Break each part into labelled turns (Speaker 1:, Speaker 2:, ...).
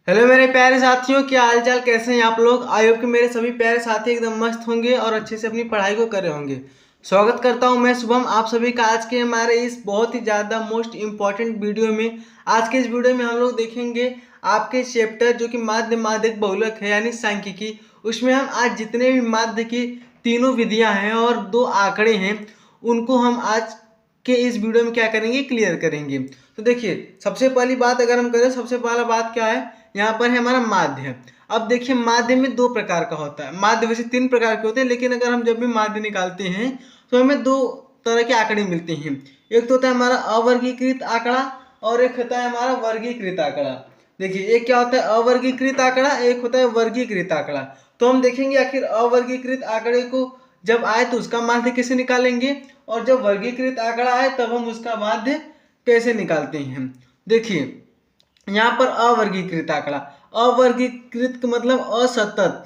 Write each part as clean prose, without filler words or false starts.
Speaker 1: Hello मेरे प्यारे साथियों, क्या हाल चाल, कैसे हैं आप लोग। आई होप कि मेरे सभी प्यारे साथी एकदम मस्त होंगे और अच्छे से अपनी पढ़ाई को कर रहे होंगे। स्वागत करता हूं मैं शुभम आप सभी का आज के हमारे इस बहुत ही ज़्यादा मोस्ट इम्पॉर्टेंट वीडियो में। आज के इस वीडियो में हम लोग देखेंगे आपके चैप्टर जो कि माध्य माध्यक बहुलक है यानी सांख्यिकी। उसमें हम आज जितने भी माध्य की तीनों विधियाँ हैं और दो आंकड़े हैं उनको हम आज के इस वीडियो में क्या करेंगे, क्लियर करेंगे। तो देखिए, सबसे पहली बात अगर हम करें, सबसे पहला बात क्या है, यहाँ पर है हमारा माध्य। अब देखिए, माध्य में दो प्रकार का होता है। माध्य वैसे तीन प्रकार के होते हैं, लेकिन अगर हम जब भी माध्य निकालते हैं तो हमें दो तरह के आंकड़े मिलते हैं। एक तो होता है हमारा अवर्गीकृत आंकड़ा और एक होता है हमारा वर्गीकृत आंकड़ा। देखिए, एक क्या होता है अवर्गीकृत आंकड़ा, एक होता है वर्गीकृत आंकड़ा। तो हम देखेंगे आखिर अवर्गीकृत आंकड़े को जब आए तो उसका माध्य कैसे निकालेंगे, और जब वर्गीकृत आंकड़ा आए तब हम उसका माध्य कैसे निकालते हैं। देखिए, यहाँ पर अवर्गीकृत आंकड़ा, अवर्गीकृत का मतलब असतत,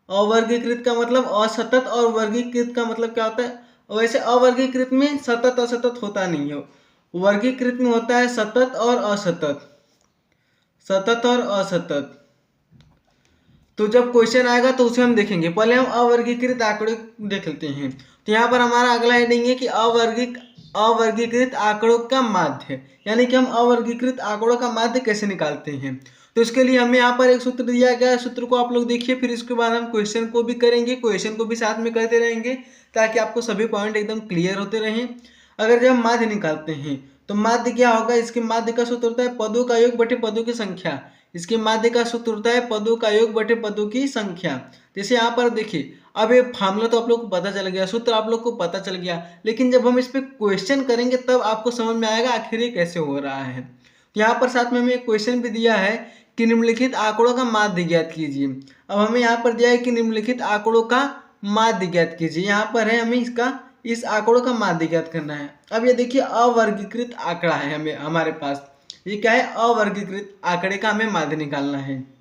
Speaker 1: अवर्गीकृत का मतलब असतत और वर्गीकृत का मतलब क्या होता है। वैसे अवर्गीकृत में सतत असतत होता नहीं है, वर्गीकृत में होता है सतत और असतत, सतत और असतत। तो जब क्वेश्चन आएगा तो उसे हम देखेंगे। पहले हम अवर्गीकृत आंकड़े देख लेते हैं। तो यहाँ पर हमारा अगला हेडिंग है कि अवर्गीकृत आंकड़ों का माध्य, यानी कि हम अवर्गीकृत आंकड़ों का माध्य कैसे निकालते हैं। तो इसके लिए हमें यहाँ पर एक सूत्र दिया गया है, सूत्र को आप लोग देखिए, फिर इसके बाद हम क्वेश्चन को भी करेंगे, क्वेश्चन को भी साथ में करते रहेंगे ताकि आपको सभी पॉइंट एकदम क्लियर होते रहें। अगर जब हम माध्य निकालते हैं तो माध्य क्या होगा, इसके माध्य का सूत्र होता है पदों का योग बटे पदों की संख्या। इसके माध्य का सूत्र होता है पदों का योग बटे पदों की संख्या। जैसे यहाँ पर देखिए, अब ये फार्मूला तो आप लोग को पता चल गया, सूत्र आप लोग को पता चल गया, लेकिन जब हम इस पे क्वेश्चन करेंगे तब आपको समझ में आएगा आखिर ये कैसे हो रहा है। तो यहाँ पर साथ में हमें एक क्वेश्चन भी दिया है कि निम्नलिखित आंकड़ों का माध्य ज्ञात कीजिए। अब हमें यहाँ पर दिया है कि निम्नलिखित आंकड़ों का माध्य ज्ञात कीजिए। यहाँ पर है हमें इस आंकड़ों का माध्य ज्ञात करना है। अब ये देखिए, अवर्गीकृत आंकड़ा है, हमें हमारे पास ये क्या है, अवर्गीकृत आंकड़े का हमें माध्य निकालना है।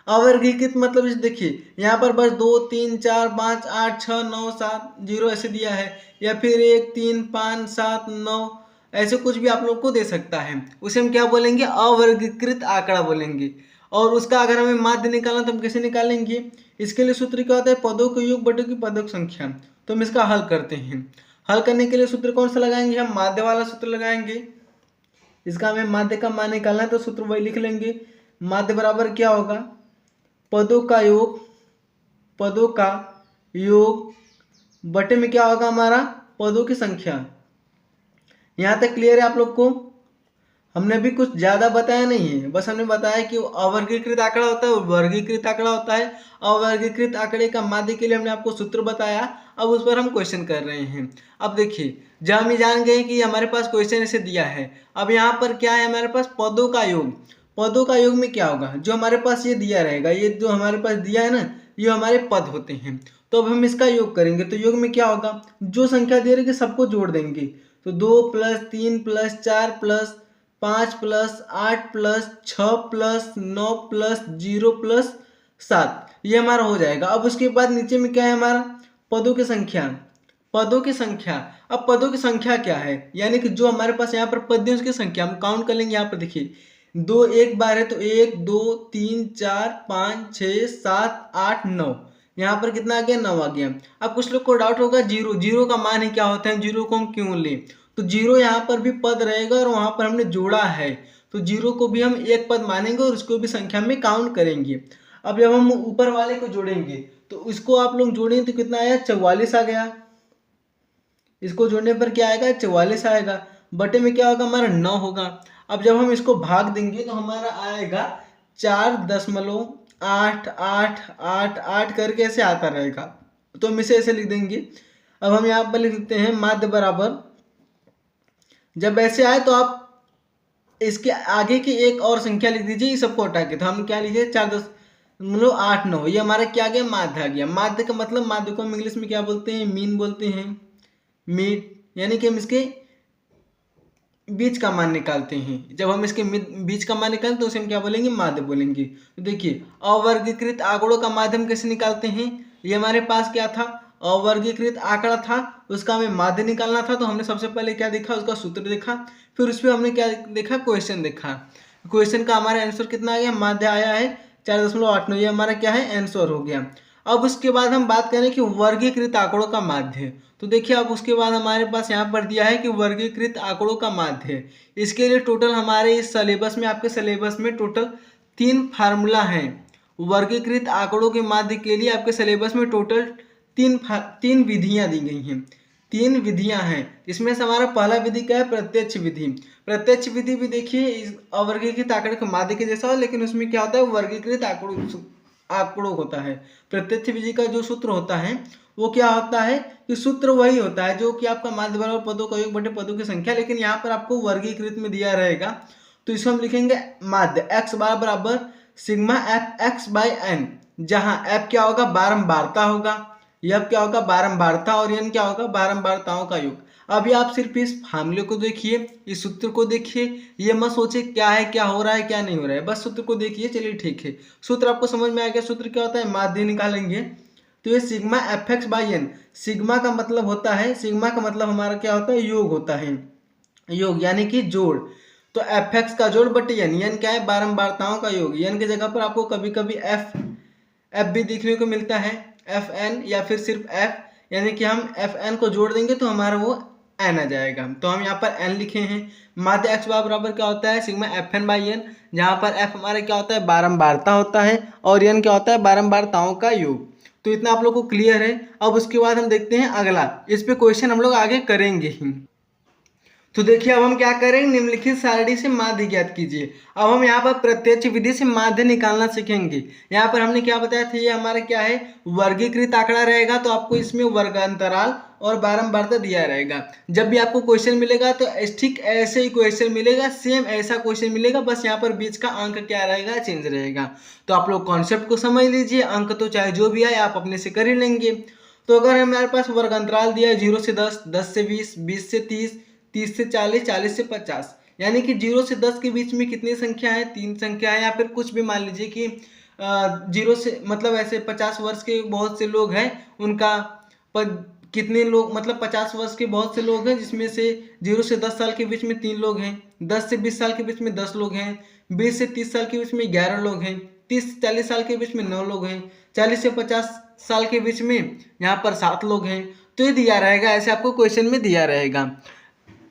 Speaker 1: अवर्गीकृत मतलब इस देखिए, यहाँ पर बस 2 3 4 5 8 6 9 7 0 ऐसे दिया है, या फिर 1 3 5 7 9 ऐसे कुछ भी आप लोग को दे सकता है। उसे हम क्या बोलेंगे, अवर्गीकृत आंकड़ा बोलेंगे। और उसका अगर हमें माध्य निकालना तो हम कैसे निकालेंगे, इसके लिए सूत्र क्या होता है पदों के योग बटे की पदों की संख्या। तो हम इसका हल करते हैं। हल करने के लिए सूत्र कौन सा लगाएंगे, हम माध्य वाला सूत्र लगाएंगे। इसका हमें माध्य का मान निकालना है तो सूत्र वही लिख लेंगे। माध्य बराबर क्या होगा, पदों का योग, पदों का योग बटे में क्या होगा हमारा, पदों की संख्या। यहाँ तक क्लियर है आप लोग को। हमने भी कुछ ज़्यादा बताया नहीं है, बस हमने बताया कि अवर्गीकृत आंकड़ा होता है और वर्गीकृत आंकड़ा होता है। अवर्गीकृत आंकड़े का माध्य के लिए हमने आपको सूत्र बताया, अब उस पर हम क्वेश्चन कर रहे हैं। अब देखिए, जब हम ये जान गए कि हमारे पास क्वेश्चन ऐसे दिया है, अब यहाँ पर क्या है हमारे पास पदों का योग। पदों का योग में क्या होगा, जो हमारे पास ये दिया रहेगा, ये जो हमारे पास दिया है ना, ये हमारे पद होते हैं। तो अब हम इसका योग करेंगे, तो योग में क्या होगा, जो संख्या दे रही है सबको जोड़ देंगे। तो 2 + 3 + 4 + 5 + 8 + 6 + 9 + 0 + 7, ये हमारा हो जाएगा। अब उसके बाद नीचे में क्या है हमारा, पदों की संख्या। पदों की संख्या, अब पदों की संख्या क्या है, यानी कि जो हमारे पास यहाँ पर पद है उसकी संख्या हम काउंट कर लेंगे। यहाँ पर देखिए, 2 एक बार है तो 1 2 3 4 5 6 7 8 9, यहाँ पर कितना आ गया, 9 आ गया। अब कुछ लोग को डाउट होगा, जीरो जीरो का मान ही क्या होता है, जीरो को हम क्यों लें। तो जीरो यहाँ पर भी पद रहेगा और वहाँ पर हमने जोड़ा है, तो जीरो को भी हम एक पद मानेंगे और उसको भी संख्या में काउंट करेंगे। अब जब हम ऊपर वाले को जोड़ेंगे तो उसको आप लोग जोड़ेंगे तो कितना आया, 44 आ गया। इसको जोड़ने पर क्या आएगा, 44 आएगा। बटे में क्या होगा हमारा, 9 होगा। अब जब हम इसको भाग देंगे तो हमारा आएगा 4.8888 करके ऐसे आता रहेगा, तो हम इसे ऐसे लिख देंगे। अब हम यहाँ पर लिख देते हैं माध्य बराबर, जब ऐसे आए तो आप इसके आगे की एक और संख्या लिख दीजिए, इस सबको हटा के। तो हम क्या लिखे, 4 10 मतलब 8 9, ये हमारा क्या आ गया, माध्य आ गया। माध्य का मतलब, माध्य को हम इंग्लिश में क्या बोलते हैं, मीन बोलते हैं, मीन, यानी कि हम इसके बीच का मान निकालते हैं। जब हम इसके बीच का मान निकालते हैं तो उसे हम क्या बोलेंगे, माध्य बोलेंगे। तो देखिए, अवर्गीकृत आंकड़ों का माध्य हम कैसे निकालते हैं, ये हमारे पास क्या था, अवर्गीकृत आंकड़ा था, उसका हमें माध्य निकालना था। तो हमने सबसे पहले क्या देखा, उसका सूत्र देखा, फिर उस पर हमने क्या देखा, क्वेश्चन देखा। क्वेश्चन का हमारा आंसर कितना आ गया, माध्य आया है 4.89, ये हमारा क्या है आंसर हो गया। अब उसके बाद हम बात करें कि वर्गीकृत आंकड़ों का माध्य। तो देखिए अब उसके बाद हमारे पास यहाँ पर दिया है कि वर्गीकृत आंकड़ों का माध्य। इसके लिए टोटल हमारे इस सिलेबस में, आपके सिलेबस में टोटल 3 फार्मूला हैं। वर्गीकृत आंकड़ों के माध्य के लिए आपके सिलेबस में टोटल तीन विधियां दी गई हैं। 3 विधियां हैं। इसमें से हमारा पहला विधि क्या है, प्रत्यक्ष विधि। प्रत्यक्ष विधि भी देखिए इस अवर्गीकृत आंकड़े के माध्य के जैसा हो, लेकिन उसमें क्या होता है, वर्गीकृत आंकड़ों होता है। प्रत्यक्ष विधि का जो सूत्र होता है वो क्या होता है कि सूत्र वही होता है जो कि आपका माध्य बराबर पदों का योग बटे पदों की संख्या, लेकिन यहाँ पर आपको वर्गीकृत में दिया रहेगा। तो इसको हम लिखेंगे माध्य x बार बराबर sigma F X by N, जहाँ f क्या होगा, बारंबारता होगा, यह क्या होगा, बारंबारता, और n क्या होगा, बारंबारताओं का योग। अभी आप सिर्फ इस फार्मूले को देखिए, इस सूत्र को देखिए, ये मत सोचिए क्या है, क्या हो रहा है, क्या नहीं हो रहा है, बस सूत्र को देखिए। चलिए ठीक है, सूत्र आपको समझ में आ गया। सूत्र क्या होता है, माध्य निकालेंगे तो ये sigma F X by N, sigma का मतलब होता है, सिग्मा का मतलब हमारा क्या होता है, योग होता है, योग यानी कि जोड़। तो एफ एक्स का जोड़ बटे एन, एन क्या है, बारंबारताओं का योग। एन की जगह पर आपको कभी कभी एफ भी देखने को मिलता है, एफ एन या फिर सिर्फ एफ, यानी कि हम एफ एन को जोड़ देंगे तो हमारा वो एन आ जाएगा। तो हम यहाँ पर एन लिखे हैं। माध्य एक्स बराबर क्या होता है, sigma F N by N, जहाँ पर एफ हमारा क्या होता है, बारंबारता होता है, और एन क्या होता है, बारंबारताओं का योग। तो इतना आप लोग को क्लियर है। अब उसके बाद हम देखते हैं अगला, इस पे क्वेश्चन हम लोग आगे करेंगे ही। तो देखिए अब हम क्या करेंगे, निम्नलिखित सारणी से माध्य ज्ञात कीजिए। अब हम यहाँ पर प्रत्यक्ष विधि से माध्य निकालना सीखेंगे। यहाँ पर हमने क्या बताया था, ये हमारा क्या है, वर्गीकृत आंकड़ा रहेगा, तो आपको इसमें वर्गांतराल और बारंबारता दिया रहेगा। जब भी आपको क्वेश्चन मिलेगा तो ठीक ऐसे ही क्वेश्चन मिलेगा, सेम ऐसा क्वेश्चन मिलेगा, बस यहाँ पर बीच का अंक क्या रहेगा, चेंज रहेगा। तो आप लोग कॉन्सेप्ट को समझ लीजिए, अंक तो चाहे जो भी आए आप अपने से कर ही लेंगे। तो अगर हमारे पास वर्गांतराल दिया है 0 से 10, 10 से 20, 20 से 30, 30 से 40, 40 से 50, यानी कि 0 से 10 के बीच में कितनी संख्या है, 3 संख्या है, या फिर कुछ भी मान लीजिए कि 0 से मतलब ऐसे 50 वर्ष के बहुत से लोग हैं, उनका कितने लोग, मतलब 50 वर्ष के बहुत से लोग हैं, जिसमें से 0 से 10 साल के बीच में 3 लोग हैं, 10 से 20 साल के बीच में 10 लोग हैं, 20 से 30 साल के बीच में 11 लोग हैं, 30 से 40 साल के बीच में 9 लोग हैं, 40 से 50 साल के बीच में यहाँ पर 7 लोग हैं। तो ये दिया रहेगा, ऐसे आपको क्वेश्चन में दिया रहेगा,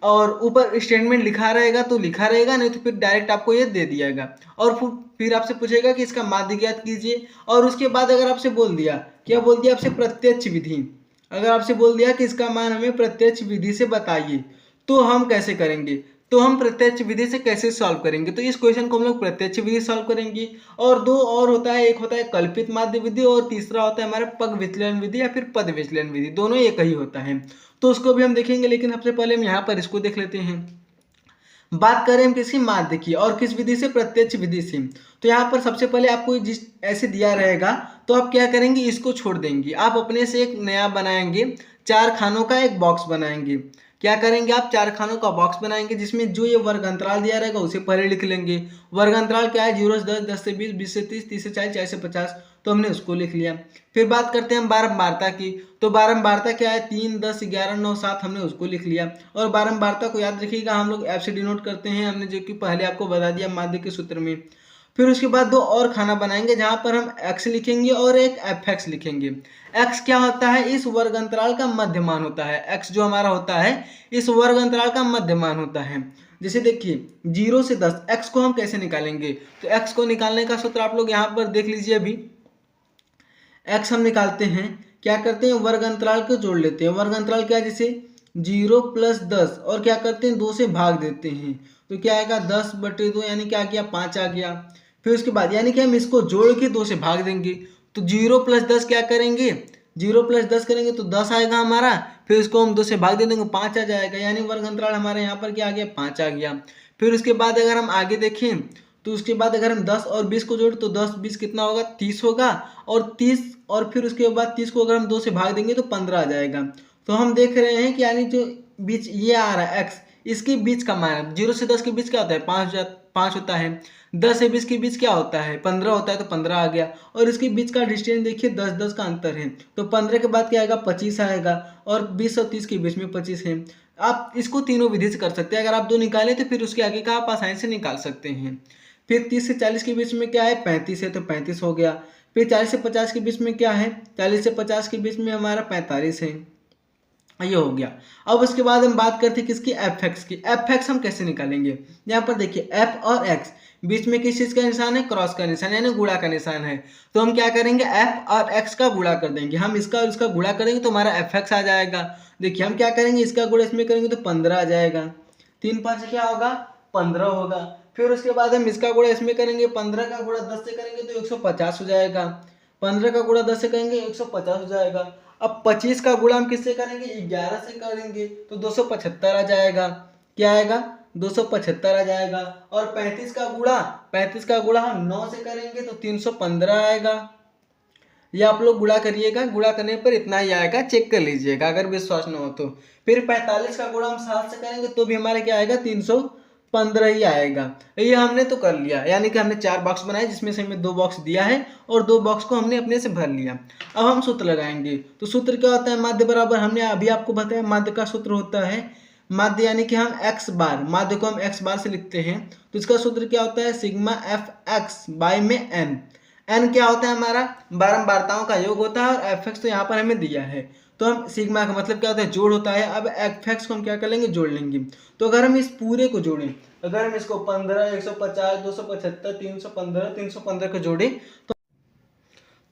Speaker 1: और ऊपर स्टेटमेंट लिखा रहेगा तो लिखा रहेगा, नहीं तो फिर डायरेक्ट आपको ये दे दियागा। और फिर आपसे पूछेगा कि इसका माध्य ज्ञात कीजिए। और उसके बाद अगर आपसे बोल दिया, क्या बोल दिया आपसे, प्रत्यक्ष विधि, अगर आपसे बोल दिया कि इसका मान हमें प्रत्यक्ष विधि से बताइए, तो हम कैसे करेंगे, तो हम प्रत्यक्ष विधि से कैसे सॉल्व करेंगे। तो इस क्वेश्चन को हम लोग प्रत्यक्ष विधि सॉल्व करेंगे। और दो और होता है, एक होता है कल्पित माध्य विधि, और तीसरा होता है हमारा पग विचलन विधि या फिर पद विचलन विधि, दोनों एक ही होता है। तो उसको भी हम देखेंगे, लेकिन सबसे पहले हम यहाँ पर इसको देख लेते हैं। बात करें हम किसी माध्य की और किस विधि से, प्रत्यक्ष विधि से। तो यहाँ पर सबसे पहले आपको जिस ऐसे दिया रहेगा तो आप क्या करेंगे, इसको छोड़ देंगे, आप अपने से एक नया बनाएंगे, 4 खानों का एक बॉक्स बनाएंगे। क्या करेंगे आप, 4 खानों का बॉक्स बनाएंगे, जिसमें जो ये वर्ग अंतराल दिया रहेगा उसे पहले लिख लेंगे। वर्ग अंतराल क्या है, 0 से 10, 10 से 20, 20 से 30, 30 से 40, 40 से 50, तो हमने उसको लिख लिया। फिर बात करते हैं हम बारंबारता की। तो बारंबारता क्या है, 3, 10, 11, 9, 7, हमने उसको लिख लिया। और बारंबारता को याद रखिएगा, हम लोग एफ से डिनोट करते हैं, हमने जो कि पहले आपको बता दिया माध्य के सूत्र में। फिर उसके बाद 2 और खाना बनाएंगे, जहां पर हम x लिखेंगे और एक fx लिखेंगे। x क्या होता है, इस वर्ग अंतराल का मध्यमान होता है। x जो हमारा होता है इस वर्ग अंतराल का मध्यमान होता है। जैसे देखिए 0 से 10, x को हम कैसे निकालेंगे, तो x को निकालने का सूत्र आप लोग यहाँ पर देख लीजिए। अभी x हम निकालते हैं, क्या करते हैं, वर्ग अंतराल को जोड़ लेते हैं। वर्ग अंतराल क्या है, जैसे 0 + 10, और क्या करते हैं, 2 से भाग देते हैं, तो क्या आएगा 10/2, यानी क्या आ गया, 5 आ गया। फिर उसके बाद यानी कि हम इसको जोड़ के 2 से भाग देंगे, तो 0 + 10 क्या करेंगे, 0 + 10 करेंगे तो 10 आएगा हमारा। फिर इसको हम 2 से भाग दे देंगे, 5 आ जाएगा, यानी वर्ग अंतराल हमारे यहाँ पर क्या आ गया, 5 आ गया। फिर उसके बाद अगर हम आगे देखें तो उसके बाद अगर हम 10 और 20 को जोड़े तो 10 20 कितना होगा, 30 होगा। और 30 और फिर उसके बाद 30 को अगर हम 2 से भाग देंगे तो 15 आ जाएगा। तो हम देख रहे हैं कि यानी जो बीच ये आ रहा है x, इसके बीच का मान 0 से 10 के बीच क्या होता है, 5 होता है। 10 से 20 के बीच क्या होता है, 15 होता है, तो 15 आ गया। और इसके बीच का डिस्टेंस देखिए 10 10 का अंतर है, तो 15 के बाद क्या आएगा, 25 आएगा। और 20 और 30 के बीच में 25 है। आप इसको तीनों विधि से कर सकते हैं। अगर आप 2 निकालें तो फिर उसके आगे का आप आसानी से निकाल सकते हैं। फिर 30 से 40 के बीच में क्या है, 35 है, तो 35 हो गया। फिर 40 से 50 के बीच में क्या है, 40 से 50 के बीच में हमारा 45 है, ये हो गया। अब उसके बाद हम बात करते हैं किसकी, एफ एक्स की। एफ एक्स हम कैसे निकालेंगे, यहाँ पर देखिए एफ और एक्स बीच में किस चीज़ का निशान है, क्रॉस का निशान यानी गुणा का निशान है। तो हम क्या करेंगे, एफ और एक्स का गुणा कर देंगे। हम इसका और इसका गुणा करेंगे तो हमारा एफ एक्स आ जाएगा। देखिए हम क्या करेंगे, इसका गुणा इसमें करेंगे तो 15 आ जाएगा। 3 5 क्या होगा, 15 होगा। फिर उसके बाद हम इसका गुणा इसमें करेंगे, 15 का गुणा 10 से करेंगे तो 150 हो जाएगा। 15 का गुणा 10 से करेंगे 150 हो जाएगा। अब 25 का गुणा हम किससे करेंगे, 11 से करेंगे तो 275 आ जाएगा। क्या आएगा, 275 आ जाएगा। और 35 का गुणा हम 9 से करेंगे तो 315 आएगा। ये आप लोग गुणा करिएगा, गुणा करने पर इतना ही आएगा, चेक कर लीजिएगा अगर विश्वास न हो तो। फिर 45 का गुणा हम 7 से करेंगे तो भी हमारे क्या आएगा, 315 ही आएगा। ये हमने तो कर लिया, यानी कि हमने 4 बॉक्स बनाए जिसमें से हमें 2 बॉक्स दिया है और 2 बॉक्स को हमने अपने से भर लिया। अब हम सूत्र लगाएंगे। तो सूत्र क्या होता है, माध्य बराबर, हमने अभी आपको बताया माध्य का सूत्र होता है माध्य, यानी कि हम एक्स बार, माध्य को हम एक्स बार से लिखते हैं। तो इसका सूत्र क्या होता है, सिग्मा एफ एक्स बाय में एन। एन क्या होता है, हमारा बारंबारताओं का योग होता है और एफ एक्स तो यहाँ पर हमें दिया है। तो हम सिग्मा का मतलब क्या होता है, जोड़ होता है। अब एफ एक्स को हम क्या कर लेंगे, जोड़ लेंगे। तो अगर हम इस पूरे को जोड़ें, अगर हम इसको 15, 150, 275, 315, 315 को जोड़े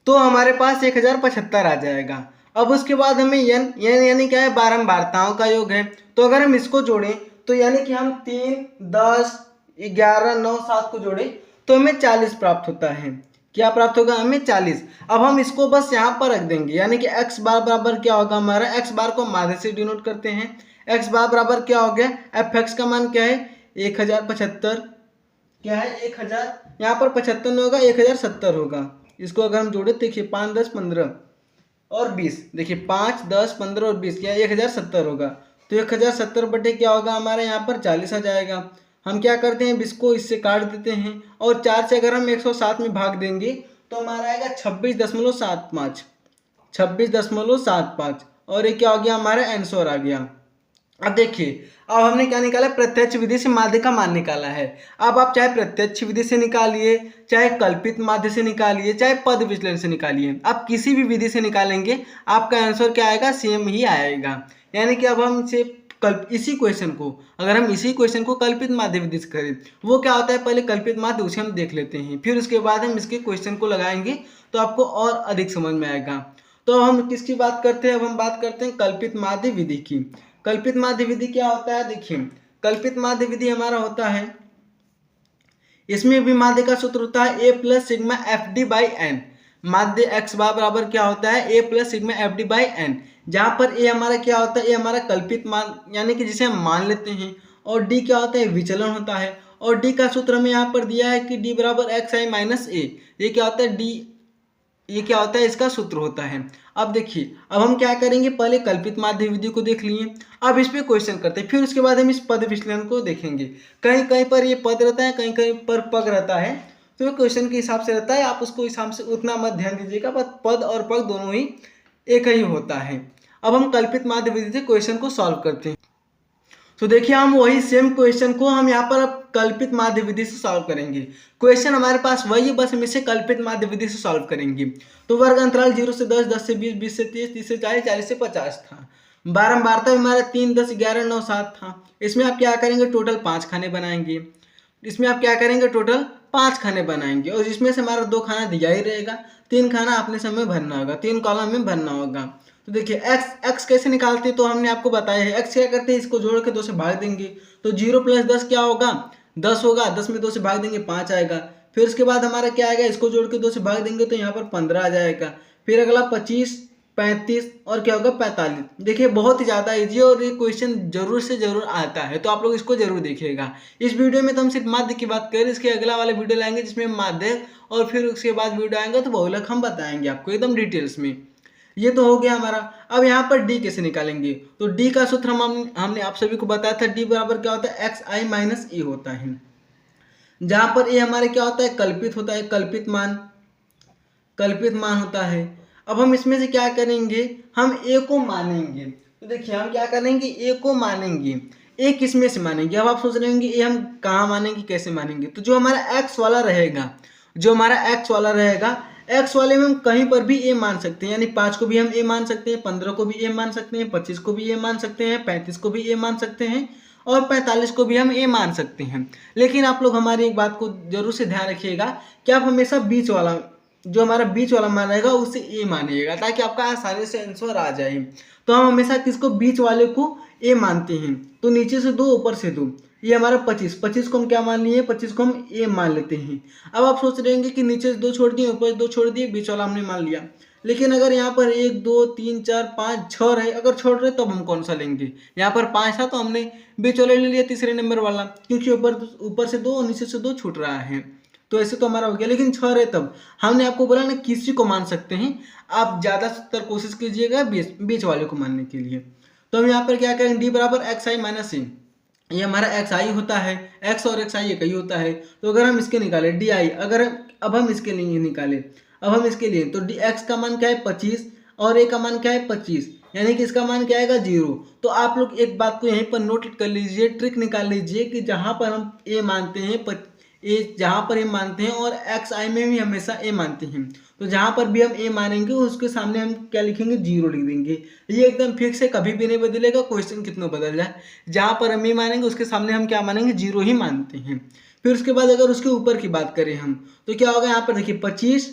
Speaker 1: तो हमारे पास 1075 आ जाएगा। अब उसके बाद हमें यन यानी क्या है, बारंबारताओं का योग है। तो अगर हम इसको जोड़ें तो यानी कि हम 3, 10, 11, 9, 7 को जोड़े तो हमें 40 प्राप्त होता है। क्या प्राप्त होगा, हमें 40। अब हम इसको बस यहाँ पर रख देंगे, यानी कि x बार बराबर क्या होगा, हमारा x बार को माध्य से डिनोट करते हैं। x बार बराबर क्या हो गया, एफ एक्स का मान क्या है, 1075। क्या है, 1000, यहाँ पर 75 नहीं होगा, 1070 होगा। इसको अगर हम जोड़े देखिए 5, 10, 15 और 20, देखिए 5, 10, 15 और 20, क्या 1070 होगा। तो 1070 बटे क्या होगा, हमारे यहाँ पर 40 आ जाएगा। हम क्या करते हैं, इसको इससे काट देते हैं और 4 से अगर हम 107 में भाग देंगे तो हमारा आएगा 26.75, 26.75। और ये क्या हो गया, हमारा आंसर आ गया। अब देखिए, अब हमने क्या निकाला, प्रत्यक्ष विधि से माध्य का मान निकाला है। अब आप चाहे प्रत्यक्ष विधि से निकालिए, चाहे कल्पित माध्य से निकालिए, चाहे पद विचलन से निकालिए, आप किसी भी विधि से निकालेंगे आपका आंसर क्या आएगा, सेम ही आएगा। यानी कि अब हम इसे इसी क्वेश्चन को, अगर हम इसी क्वेश्चन को कल्पित माध्य विधि से करें, वो क्या होता है, पहले कल्पित माध्य उसे हम देख लेते हैं, फिर उसके बाद हम इसके क्वेश्चन को लगाएंगे तो आपको और अधिक समझ में आएगा। तो हम किसकी बात करते हैं, अब हम बात करते हैं कल्पित माध्य विधि की। कल्पित माध्य विधि क्या होता है, देखिए कल्पित माध्य विधि हमारा होता है, इसमें भी माध्य का सूत्र होता है A plus sigma F D by N. माध्य एक्स बार बराबर क्या होता है, A plus sigma F D by N, जहाँ पर ए हमारा क्या होता है, ए हमारा कल्पित मान यानी कि जिसे हम मान लेते हैं, और डी क्या होता है, विचलन होता है। और डी का सूत्र हमें यहाँ पर दिया है कि डी बराबर एक्स आई माइनस ए। ये क्या होता है, डी, ये क्या होता है, इसका सूत्र होता है। अब देखिए, अब हम क्या करेंगे, पहले कल्पित माध्य विधि को देख लिए, अब इस पे क्वेश्चन करते हैं, फिर उसके बाद हम इस पद विश्लेषण को देखेंगे। कहीं कहीं पर ये पद रहता है, कहीं कहीं पर पग रहता है, तो क्वेश्चन के हिसाब से रहता है, आप उसको हिसाब से उतना मत ध्यान दीजिएगा, पद और पग दोनों ही एक ही होता है। अब हम कल्पित माध्य विधि से क्वेश्चन को सॉल्व करते हैं। तो देखिए, हम वही सेम क्वेश्चन को हम यहाँ पर अब कल्पित माध्य विधि से सॉल्व करेंगे। क्वेश्चन हमारे पास वही है, बस हम इसे कल्पित माध्य विधि से सॉल्व करेंगे। तो वर्ग अंतराल 0 से 10, 10 से 20, 20 से 30, 30 से 40, 40 से 50 था। बारंबारता हमारा 3, 10, 11, 9, 7 था। इसमें आप क्या करेंगे, टोटल 5 खाने बनाएंगे। इसमें आप क्या करेंगे, टोटल 5 खाने बनाएंगे, और इसमें से हमारा 2 खाना दिया ही रहेगा, 3 खाना अपने समय भरना होगा, 3 कॉलम में भरना होगा। तो देखिए x कैसे निकालते हैं, तो हमने आपको बताया है। x क्या करते हैं, इसको जोड़ के 2 से भाग देंगे, तो 0 + 10 क्या होगा, 10 होगा। 10 में 2 से भाग देंगे 5 आएगा। फिर उसके बाद हमारा क्या आएगा, इसको जोड़ के 2 से भाग देंगे तो यहाँ पर 15 आ जाएगा। फिर अगला 25, 35 और क्या होगा 45। देखिए बहुत ही ज़्यादा ईजी, और ये क्वेश्चन जरूर से जरूर आता है, तो आप लोग इसको जरूर देखिएगा। इस वीडियो में तो हम सिर्फ माध्य की बात करें, इसके अगला वाला वीडियो लाएंगे जिसमें माध्य, और फिर उसके बाद वीडियो आएंगे तो बहुलक हम बताएंगे आपको एकदम डिटेल्स में। ये तो हो गया हमारा। अब यहाँ पर डी कैसे निकालेंगे, तो डी का सूत्र हमने आप सभी को बताया था, डी बराबर क्या होता है, एक्स आई माइनस ई होता है, जहाँ पर ए हमारे क्या होता है, कल्पित होता है, कल्पित मान होता है। अब हम इसमें से क्या करेंगे, हम ए को मानेंगे। तो देखिए हम क्या करेंगे, ए को मानेंगे, ए किस में से मानेंगे। अब आप सोच रहे होंगे ए हम कहाँ मानेंगे, कैसे मानेंगे। तो जो हमारा एक्स वाला रहेगा, जो हमारा एक्स वाला रहेगा, एक्स वाले में हम कहीं पर भी ए मान सकते हैं, यानी 5 को भी हम ए मान सकते हैं, 15 को भी ए मान सकते हैं, 25 को भी ए मान सकते हैं, 35 को भी ए मान सकते हैं और 45 को भी हम ए मान सकते हैं। लेकिन आप लोग हमारी एक बात को जरूर से ध्यान रखिएगा कि आप हमेशा बीच वाला, जो हमारा बीच वाला मान रहेगा उसे ए मानिएगा, ताकि आपका आसानी से आंसर आ जाए। तो हम हमेशा किसको, बीच वाले को ए मानते हैं। तो नीचे से 2 ऊपर से 2, ये हमारा 25 को हम क्या मान लिए, 25 को हम ए मान लेते हैं। अब आप सोच रहे होंगे कि नीचे से 2 छोड़ दिए, ऊपर से 2 छोड़ दिए, बीच वाला हमने मान लिया। लेकिन अगर यहाँ पर 1 2 3 4 5 6 रहे, अगर छोड़ रहे तब हम कौन सा लेंगे। यहाँ पर 5 था तो हमने बीच वाला ले लिया, तीसरे नंबर वाला, क्योंकि ऊपर से 2 और नीचे से 2 छूट रहा है। तो ऐसे तो हमारा हो गया। लेकिन 6 रहे तब हमने आपको बोला ना किसी को मान सकते हैं, आप ज़्यादातर कोशिश कीजिएगा बीच वाले को मानने के लिए। तो हम यहाँ पर क्या करेंगे, डी बराबर एक्स आई माइनस सी, ये हमारा एक्स आई होता है, एक्स और एक्स आई एक ही होता है। तो अगर हम इसके निकालें डी आई, अगर अब हम इसके लिए निकालें, अब हम इसके लिए, तो डी एक्स का मान क्या है 25 और ए का मान क्या है 25, यानी कि इसका मान क्या आएगा 0। तो आप लोग एक बात को यहीं पर नोट कर लीजिए, ट्रिक निकाल लीजिए कि जहाँ पर हम ए मानते हैं, ए जहाँ पर ए मानते हैं और एक्स आई में भी हमेशा ए मानते हैं, तो जहाँ पर भी हम ए मानेंगे उसके सामने हम क्या लिखेंगे, 0 लिख देंगे। ये एकदम फिक्स है, कभी भी नहीं बदलेगा, क्वेश्चन कितना बदल जाए। जहाँ पर हम ए मानेंगे उसके सामने हम क्या मानेंगे, 0 ही मानते हैं। फिर उसके बाद अगर उसके ऊपर की बात करें हम, तो क्या होगा, यहाँ पर देखिए 25,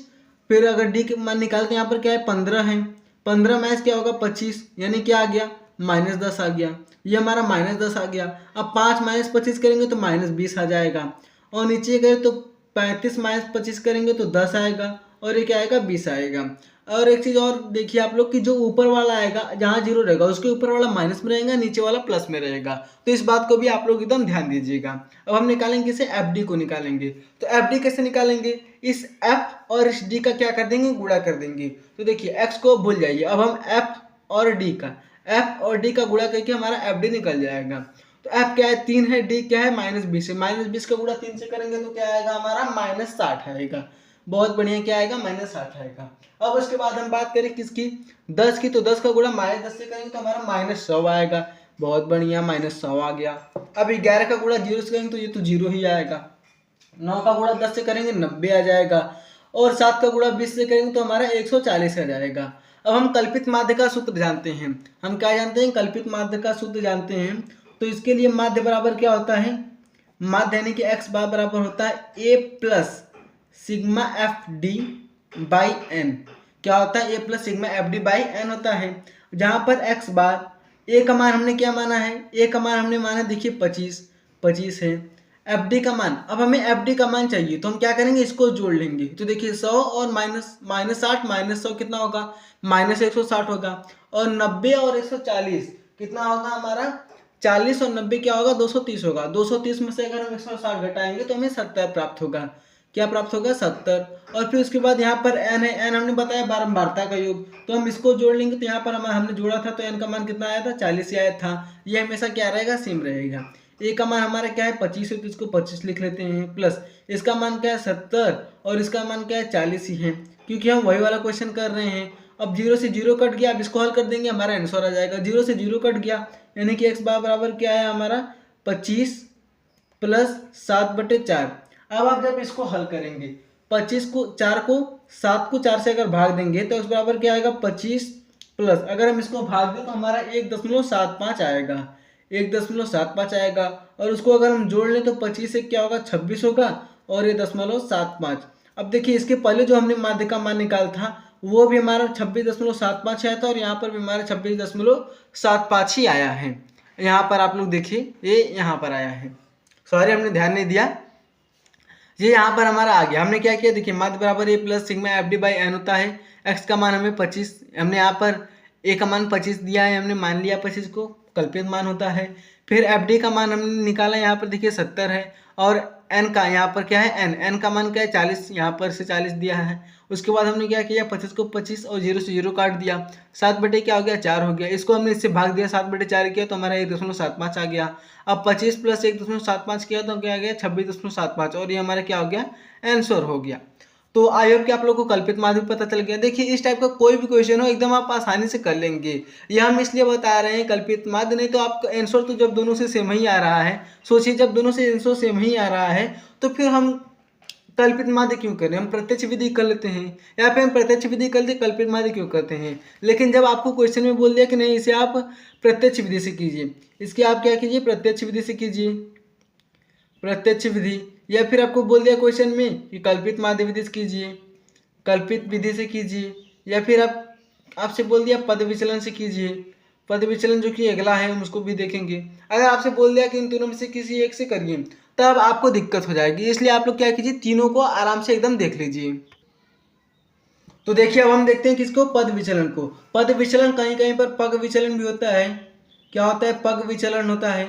Speaker 1: फिर अगर डी के मान निकालते हैं, यहाँ पर क्या है 15 है, 15 माइनस क्या होगा 25, यानी क्या आ गया -10 आ गया, ये हमारा -10 आ गया। अब 5 माइनस 25 करेंगे तो -20 आ जाएगा, और नीचे गए तो 35 माइनस 25 करेंगे तो 10 आएगा, और ये क्या आएगा 20 आएगा। और एक चीज़ और देखिए आप लोग कि जो ऊपर वाला आएगा, जहाँ 0 रहेगा उसके ऊपर वाला माइनस में रहेगा, नीचे वाला प्लस में रहेगा। तो इस बात को भी आप लोग एकदम ध्यान दीजिएगा। अब हम निकालेंगे इसे एफ डी को निकालेंगे। तो एफ डी कैसे निकालेंगे, इस एफ और इस डी का क्या कर देंगे, गुणा कर देंगे। तो देखिए एक्स को भूल जाइए, अब हम एफ और डी का गुणा करके हमारा एफ डी निकल जाएगा। तो एफ क्या है 3 है, डी क्या है -20 है, -20 का गुणा 3 से करेंगे तो क्या आएगा हमारा -60 आएगा। बहुत बढ़िया, क्या आएगा -60 आएगा। अब उसके बाद हम बात करें किसकी, 10 की, तो 10 का गुणा -10 से करेंगे तो हमारा -100 आएगा। बहुत बढ़िया, -100 आ गया। अब 11 का गुणा 0 से करेंगे तो ये तो 0 ही आएगा। 9 का गुणा 10 से करेंगे 90 आ जाएगा, और 7 का गुणा 20 से करेंगे तो हमारा 140 आ जाएगा। अब हम कल्पित माध्य का सूत्र जानते हैं, हम क्या जानते हैं, कल्पित माध्य का सूत्र जानते हैं। तो इसके लिए माध्य बराबर क्या होता है, माध्य यानी कि एक्स बार बराबर होता है A plus sigma F D by N. क्या होता है, A plus sigma F D by N होता है। जहाँ पर एक्स बार, ए का मान हमने क्या माना है, ए का मान हमने माना देखिए 25 है। एफ डी का मान, अब हमें एफ डी का मान चाहिए तो हम क्या करेंगे, इसको जोड़ लेंगे। तो देखिए 100 और -60 -100 कितना होगा, -160 होगा, और 90 और 140 कितना होगा हमारा 40, और 90 क्या होगा 230 होगा। 230 में से अगर हम 160 घटाएंगे तो हमें 70 प्राप्त होगा। क्या प्राप्त होगा 70। और फिर उसके बाद यहाँ पर n है, n हमने बताया बारंबारता का योग, तो हम इसको जोड़ लेंगे। तो यहाँ पर हमने जोड़ा था तो n का मान कितना आया था 40 ही आया था। ये हमेशा क्या रहेगा, सेम रहेगा। a का मान हमारा क्या है 25 है, तो इसको 25 लिख लेते हैं, प्लस इसका मान क्या है 70 और इसका मान क्या है 40 ही है, क्योंकि हम वही वाला क्वेश्चन कर रहे हैं। अब 0 से 0 कट गया, अब इसको हल कर देंगे, हमारा आंसर आ जाएगा। 0 से 0 कट गया, यानी कि x बार बराबर क्या है हमारा 25 प्लस 7/4। अब आप जब इसको हल करेंगे, 25 को 4 को 7 को 4 से अगर भाग देंगे तो उस बराबर क्या आएगा 25 प्लस, अगर हम इसको भाग दें तो हमारा 1.75 आएगा, 1.75 आएगा। और उसको अगर हम जोड़ लें तो 25 से क्या होगा 26 होगा, और ये 0.75। अब देखिए इसके पहले जो हमने माध्य का मान निकाला था वो भी हमारा 26.75 आया था, और यहाँ पर भी हमारा 26.75 ही आया है। यहाँ पर आप लोग देखिए ये यहाँ पर आया है, सॉरी हमने ध्यान नहीं दिया, ये यहाँ पर हमारा आ गया। हमने क्या किया, देखिए माध्य बराबर A plus sigma F D by N होता है। एक्स का मान हमें 25, हमने यहाँ पर ए का मान 25 दिया है, हमने मान लिया 25 को, कल्पित मान होता है। फिर एफ डी का मान हमने निकाला, यहाँ पर देखिए 70 है, और एन का यहाँ पर क्या है एन का मान क्या है 40, यहाँ पर से 40 दिया है। उसके बाद हमने क्या किया 25 को 25 और 0 से 0 काट दिया, 7 बटे क्या हो गया 4 हो गया। इसको हमने इससे भाग दिया, 7/4 किया तो हमारा 1.75 आ गया। अब 25 प्लस 1.75 किया तो क्या आ गया 26.75, और ये हमारा क्या हो गया आंसर हो गया। तो आई होप कि आप लोग को कल्पित माध्य पता चल गया। देखिए इस टाइप का कोई भी क्वेश्चन हो एकदम आप आसानी से कर लेंगे। ये हम इसलिए बता रहे हैं कल्पित माध्य, नहीं तो आपका आंसर तो जब दोनों से सेम ही आ रहा है, सोचिए जब दोनों से आंसर सेम ही आ रहा है तो फिर हम कल्पित माध्य क्यों करें, हम प्रत्यक्ष विधि कर लेते हैं, या फिर हम प्रत्यक्ष विधि करते कल्पित माध्य क्यों करते हैं। लेकिन जब आपको क्वेश्चन में बोल दिया कि नहीं इसे आप प्रत्यक्ष विधि से कीजिए, इसकी आप क्या कीजिए प्रत्यक्ष विधि से कीजिए, प्रत्यक्ष विधि, या फिर आपको बोल दिया क्वेश्चन में कि कल्पित माध्य विधि से कीजिए, कल्पित विधि से कीजिए, या फिर आपसे बोल दिया पद विचलन से कीजिए, पद विचलन जो कि अगला है हम उसको भी देखेंगे। अगर आपसे बोल दिया कि इन दोनों में से किसी एक से करिए तब आपको दिक्कत हो जाएगी, इसलिए आप लोग क्या कीजिए तीनों को आराम से एकदम देख लीजिए। तो देखिए अब हम देखते हैं किसको, पद विचलन को। पद विचलन कहीं कहीं पर पग विचलन भी होता है, क्या होता है पग विचलन होता है,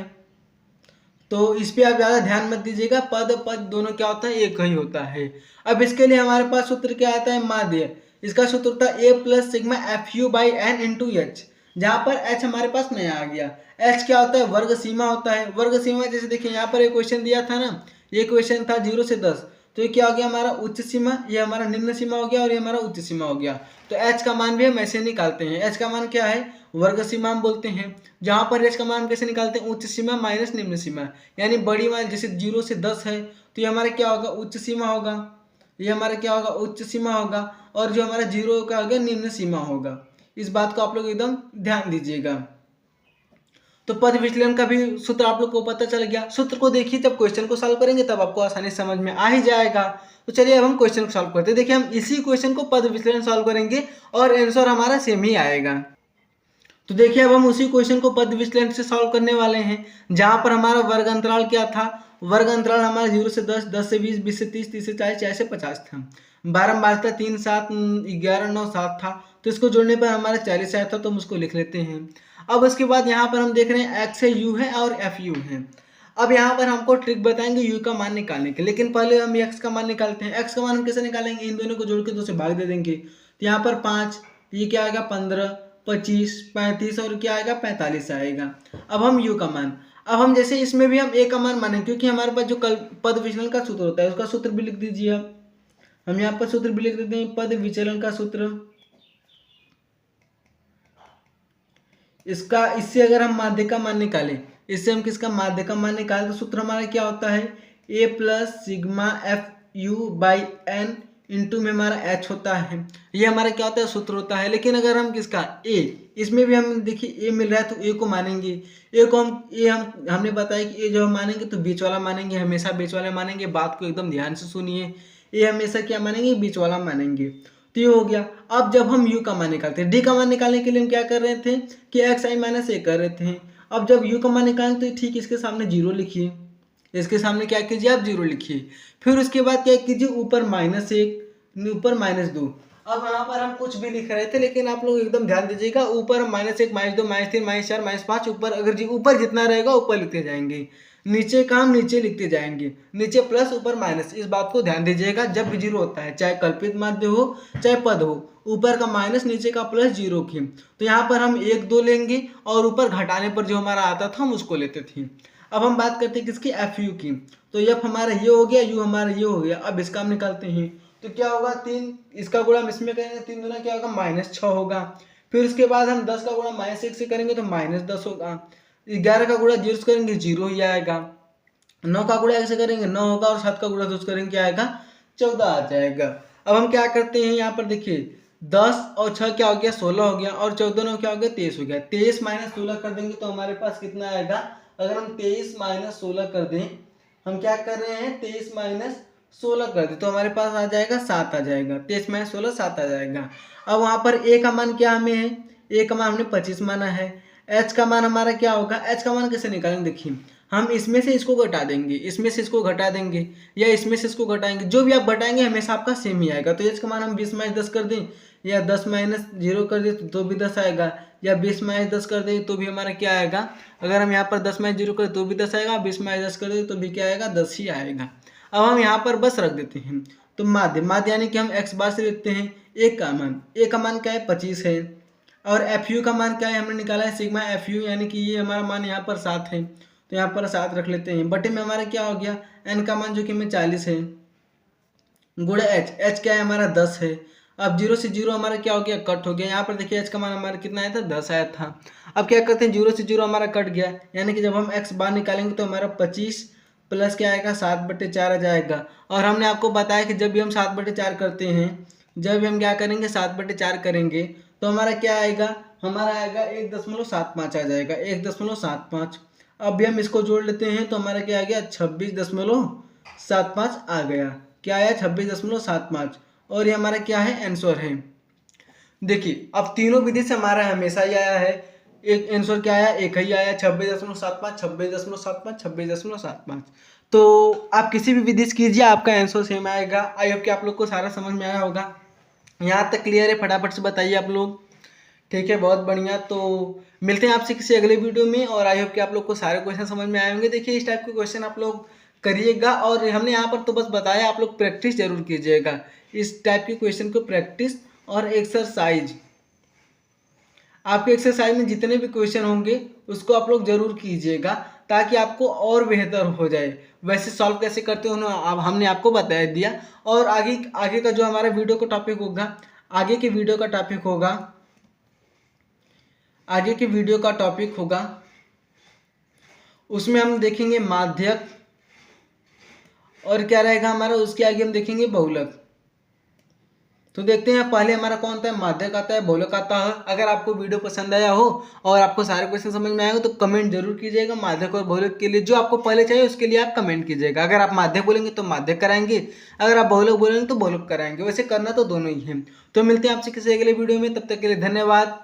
Speaker 1: तो इस पे आप ज़्यादा ध्यान मत दीजिएगा, पद पद दोनों क्या होता है एक ही होता है। अब इसके लिए हमारे पास सूत्र क्या आता है माध्य, इसका सूत्र था a plus sigma F U by N into H, जहाँ पर h हमारे पास नया आ गया। h क्या होता है वर्ग सीमा होता है, वर्ग सीमा जैसे देखिए यहाँ पर एक क्वेश्चन दिया था ना, ये क्वेश्चन था 0 से 10, तो ये क्या हो गया हमारा उच्च सीमा, ये हमारा निम्न सीमा हो गया और ये हमारा उच्च सीमा हो गया। तो h का मान भी हम ऐसे निकालते हैं, h का मान क्या है वर्ग सीमा हम बोलते हैं, जहाँ पर h का मान कैसे निकालते हैं उच्च सीमा माइनस निम्न सीमा, यानी बड़ी मान जैसे 0 से 10 है तो ये हमारा क्या होगा उच्च सीमा होगा, ये हमारा क्या होगा उच्च सीमा होगा, और जो हमारा 0 का हो गया निम्न सीमा होगा। इस बात को आप लोग एकदम ध्यान दीजिएगा। तो पद विचलन का भी सूत्र आप लोग को पता चल गया। सूत्र को देखिए जब क्वेश्चन को सॉल्व करेंगे तब आपको आसानी से समझ में आ ही जाएगा। तो चलिए अब हम क्वेश्चन को सॉल्व करते हैं। देखिए हम इसी क्वेश्चन को पद विचलन सॉल्व करेंगे और आंसर हमारा सेम ही आएगा। तो देखिए अब हम उसी क्वेश्चन को पद विचलन से सॉल्व करने वाले हैं, जहां पर हमारा वर्ग अंतराल क्या था, वर्ग अंतराल हमारा 0 से 10, 10 से 20, 20 से 30, 30 से 40, 40 से 50 था, 12 12 था, 3 7 11 9 7 था, तो इसको जोड़ने पर हमारा 40 आया था, तो हम उसको लिख लेते हैं। अब उसके बाद यहाँ पर हम देख रहे हैं एक्स है, यू है और एफ यू है। अब यहाँ पर हमको ट्रिक बताएंगे यू का मान निकालने के, लेकिन पहले हम एक्स का मान निकालते हैं। एक्स का मान हम कैसे निकालेंगे, इन दोनों को जोड़ के 2 से भाग दे देंगे, तो यहाँ पर 5, ये क्या आएगा 15, 25, 35 और क्या आएगा 45 आएगा। अब हम यू का मान, अब हम जैसे इसमें भी हम ए का मान मानेंगे, क्योंकि हमारे पास जो पद विचलन का सूत्र होता है उसका सूत्र भी लिख दीजिए। अब हम यहाँ पर सूत्र भी लिख देते हैं, पद विचलन का सूत्र, इसका इससे अगर हम माध्य का मान निकालें, इससे हम किसका माध्य का मान निकालें, तो सूत्र हमारा क्या होता है A plus sigma F U by N into में हमारा एच होता है, ये हमारा क्या होता है सूत्र होता है। लेकिन अगर हम किसका ए, इसमें भी हम देखिए ए मिल रहा है तो ए को मानेंगे, ए को हमने बताया कि ए जो हम मानेंगे तो बीच वाला मानेंगे, हमेशा बीच वाला मानेंगे। बात को एकदम ध्यान से सुनिए, ए हमेशा क्या मानेंगे बीच वाला मानेंगे। तो ये हो गया। अब जब हम u का मान निकालते हैं, d का मान निकालने के लिए हम क्या कर रहे थे कि एक्स आई माइनस ए कर रहे थे। अब जब u का मान निकालें तो ठीक इसके सामने 0 लिखिए, इसके सामने क्या कीजिए आप 0 लिखिए, फिर उसके बाद क्या कीजिए ऊपर -1 ऊपर -2। अब यहाँ पर हम कुछ भी लिख रहे थे, लेकिन आप लोग एकदम ध्यान दीजिएगा, ऊपर -1 -2 -3 -4 -5, ऊपर अगर जी ऊपर जितना रहेगा ऊपर लिखते जाएंगे, नीचे का हम नीचे लिखते जाएंगे, नीचे प्लस ऊपर माइनस। इस बात को ध्यान दीजिएगा, जब भी 0 होता है चाहे कल्पित माध्य हो चाहे पद हो, ऊपर का माइनस नीचे का प्लस 0 की, तो यहाँ पर हम 1 2 लेंगे और ऊपर घटाने पर जो हमारा आता था हम उसको लेते थे। अब हम बात करते हैं किसकी एफ यू की, तो एफ हमारा ये हो गया, यू हमारा ये हो गया। अब इसका हम निकालते हैं तो क्या होगा 3, इसका गुणा हम इसमें करेंगे, 3 दूना क्या होगा -6 होगा। फिर उसके बाद हम 10 का गुणा -1 से करेंगे तो -10 होगा। 11 का गुणा 0 से करेंगे 0 ही आएगा। 9 का गुणा ऐसे करेंगे 9 होगा, और 7 का गुणा 2 करेंगे क्या आएगा 14 आ जाएगा। अब हम क्या करते हैं यहाँ पर देखिए 10 और 6 क्या हो गया 16 हो गया, और 14 9 क्या हो गया 23 हो गया। 23 - 16 कर देंगे तो हमारे पास कितना आएगा, अगर हम 23 - 16 कर दें, हम क्या कर रहे हैं 23 - 16 कर दें तो हमारे पास आ जाएगा 7 आ जाएगा। 23 - 16 7 आ जाएगा। अब वहाँ पर ए का मान क्या हमें है, ए का मान हमने 25 माना है। एच का मान हमारा क्या होगा, एच का मान कैसे निकालेंगे, देखिए हम इसमें से इसको घटा देंगे, इसमें से इसको घटा देंगे, या इसमें से इसको घटाएंगे, जो भी आप घटाएंगे हमेशा आपका सेम ही आएगा। तो एच का मान हम 20 - 10 कर दें, या 10 - 0 कर दें तो भी 10 आएगा, या 20 - 10 कर दें तो भी हमारा क्या आएगा, अगर हम यहाँ पर 10 - 0 करें तो भी 10 आएगा, 20 - 10 कर दें तो भी क्या आएगा 10 ही आएगा। अब हम यहाँ पर बस रख देते हैं, तो माध्य यानी कि हम एक्स बार से लिखते हैं। ए का मान क्या है 25 है, और एफ यू का मान क्या है हमने निकाला है सिग्मा एफ यू, यानी कि ये हमारा मान यहाँ पर 7 है, तो यहाँ पर 7 रख लेते हैं। बटे में हमारा क्या हो गया एन का मान जो कि हमें 40 है, गुणा एच, एच क्या है हमारा 10 है। अब जीरो से जीरो हमारा क्या हो गया, कट हो गया। यहाँ पर देखिए एच का मान हमारा कितना आया था, 10 आया था। अब क्या करते हैं, जीरो से जीरो हमारा कट गया, यानी कि जब हम एक्स बाहर निकालेंगे तो हमारा 25 प्लस क्या आएगा, 7/4 आ जाएगा। और हमने आपको बताया कि जब भी हम 7/4 करते हैं, जब भी हम क्या करेंगे 7/4 करेंगे तो हमारा क्या आएगा, हमारा आएगा 1.75 आ जाएगा, 1.75। अब भी हम इसको जोड़ लेते हैं तो हमारा क्या आ गया, 26.75 आ गया। क्या आया, 26.75। और ये हमारा क्या है, आंसर है। देखिए अब तीनों विधि से हमारा हमेशा ही आया है, एक आंसर क्या आया, एक ही आया, 26.75, 26.75, 26.75। तो आप किसी भी विधि से कीजिए, आपका आंसर सेम आएगा। आई होप कि आप लोग को सारा समझ में आया होगा। यहाँ तक क्लियर है, फटाफट से बताइए आप लोग। ठीक है, बहुत बढ़िया। तो मिलते हैं आपसे किसी अगले वीडियो में, और आई होप कि आप लोग को सारे क्वेश्चन समझ में आए होंगे। देखिए इस टाइप के क्वेश्चन आप लोग करिएगा, और हमने यहाँ पर तो बस बताया, आप लोग प्रैक्टिस जरूर कीजिएगा इस टाइप के क्वेश्चन को, प्रैक्टिस और एक्सरसाइज। आपके एक्सरसाइज में जितने भी क्वेश्चन होंगे उसको आप लोग जरूर कीजिएगा, ताकि आपको और बेहतर हो जाए। वैसे सॉल्व कैसे करते हो अब हमने आपको बता दिया। और आगे आगे का जो हमारा वीडियो का टॉपिक होगा, आगे के वीडियो का टॉपिक होगा, आगे के वीडियो का टॉपिक होगा, उसमें हम देखेंगे माध्यक, और क्या रहेगा हमारा, उसके आगे हम देखेंगे बहुलक। तो देखते हैं पहले हमारा कौन आता है, माध्यक आता है, बहुलक आता है। अगर आपको वीडियो पसंद आया हो और आपको सारे क्वेश्चन समझ में आए हो तो कमेंट जरूर कीजिएगा। माध्यक और बहुलक के लिए जो आपको पहले चाहिए उसके लिए आप कमेंट कीजिएगा। अगर आप माध्यक बोलेंगे तो माध्यक कराएंगे, अगर आप बहुलक बोलेंगे तो बहुलक कराएंगे। वैसे करना तो दोनों ही है। तो मिलते हैं आपसे किसी अगले वीडियो में, तब तक के लिए धन्यवाद।